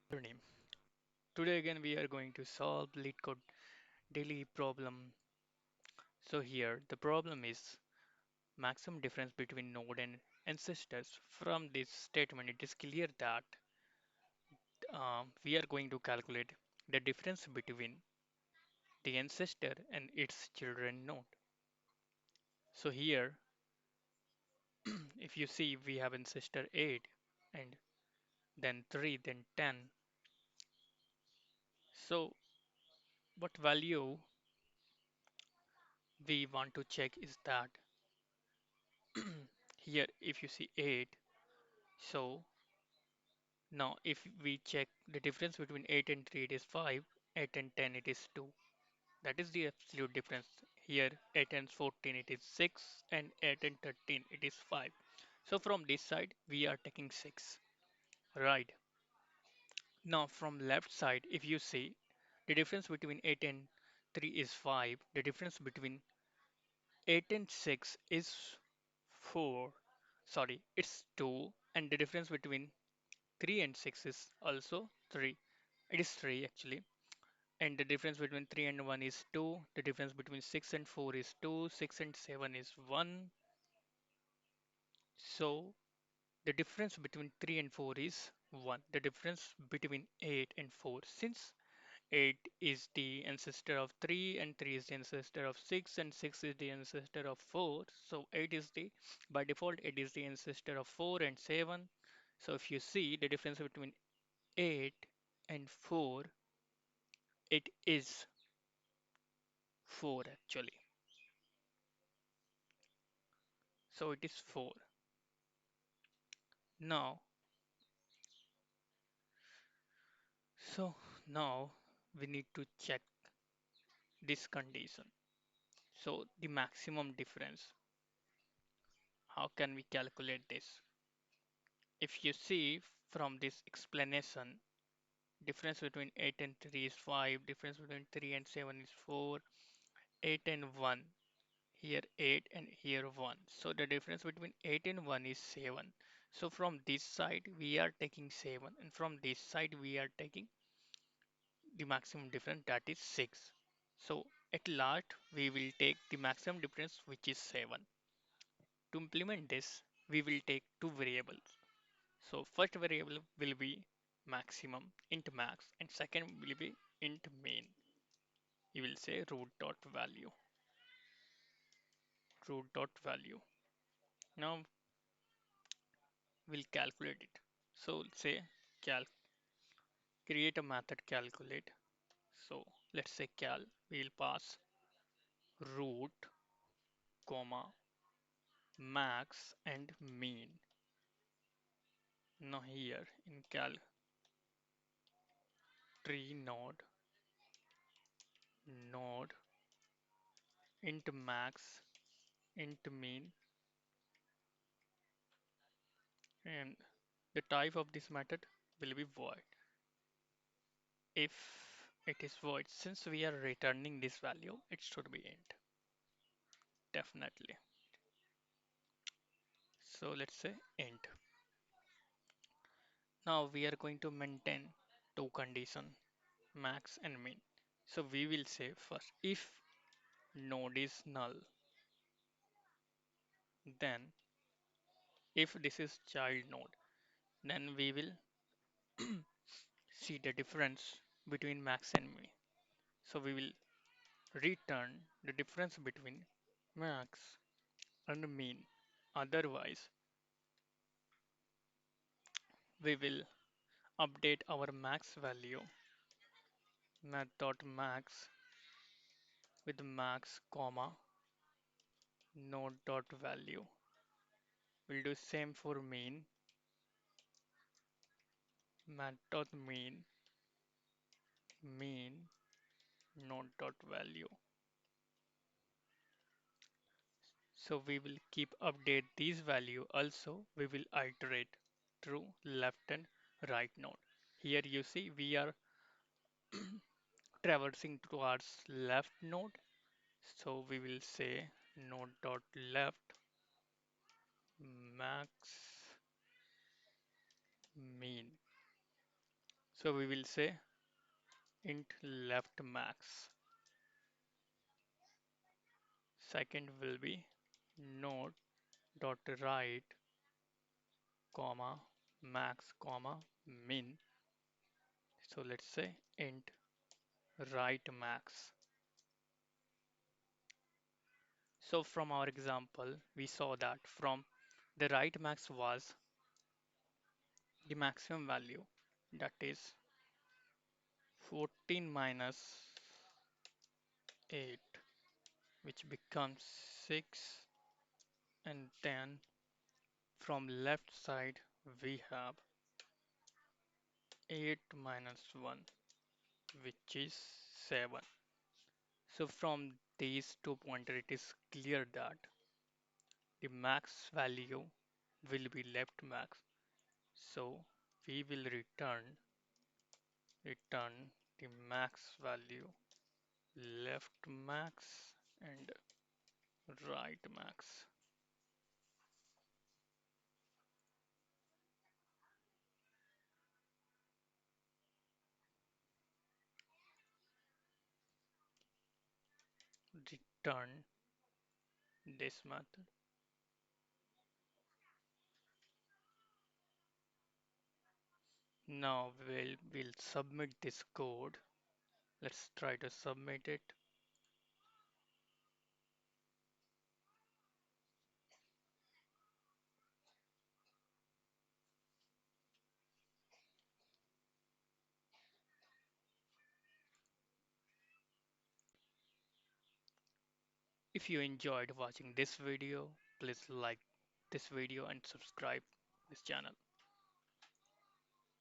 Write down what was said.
Name. Today again we are going to solve Leetcode daily problem. So here the problem is maximum difference between node and ancestors. From this statement it is clear that we are going to calculate the difference between the ancestor and its children node. So here if you see we have ancestor 8 and then 3 then 10. So what value we want to check is that here if you see 8. So now if we check the difference between 8 and 3 it is 5, 8 and 10 it is 2. That is the absolute difference. Here 8 and 14 it is 6 and 8 and 13 it is 5. So from this side we are taking 6. Right. Now from left side if you see the difference between 8 and 3 is 5. The difference between 8 and 6 is 4. Sorry, it's 2 and the difference between 3 and 6 is also 3. It is 3 actually. And the difference between 3 and 1 is 2. The difference between 6 and 4 is 2. 6 and 7 is 1. So the difference between 3 and 4 is 1. The difference between 8 and 4. Since 8 is the ancestor of 3 and 3 is the ancestor of 6 and 6 is the ancestor of 4. So 8 is the, by default, 8 is the ancestor of 4 and 7. So if you see the difference between 8 and 4, it is 4 actually. So it is 4. Now, so now we need to check this condition. So the maximum difference, how can we calculate this? If you see from this explanation, difference between 8 and 3 is 5, difference between 3 and 7 is 4, 8 and 1, here 8 and here 1. So the difference between 8 and 1 is 7. So from this side we are taking 7 and from this side we are taking the maximum difference that is 6. So at last we will take the maximum difference which is 7. To implement this we will take two variables. So first variable will be maximum int max and second will be int min. You will say root dot value. Now we'll calculate it. So say cal create a method calculate. So let's say cal we'll pass root comma max and mean. Now here in cal tree node int max int mean and the type of this method will be void. If it is void, since we are returning this value, it should be int, definitely. So let's say int. Now we are going to maintain two condition, max and min. So we will say first, if node is null, then if this is child node, then we will see the difference between max and min. So we will return the difference between max and min. Otherwise, we will update our max value math.max with max comma node.value. We'll do same for math.mean mean node.value. So we will keep update these value. Also we will iterate through left and right node. Here you see we are traversing towards left node. So we will say node.left max mean. So we will say int left max. Second will be node dot right comma max comma min. So let's say int right max. So from our example, we saw that from the right max was the maximum value, that is 14 minus 8, which becomes 6, and then from left side we have 8 minus 1, which is 7. So from these two pointers it is clear that the max value will be left max. So we will return the max value, left max and right max. Return this method. Now we'll submit this code. Let's try to submit it. If you enjoyed watching this video, please like this video and subscribe this channel.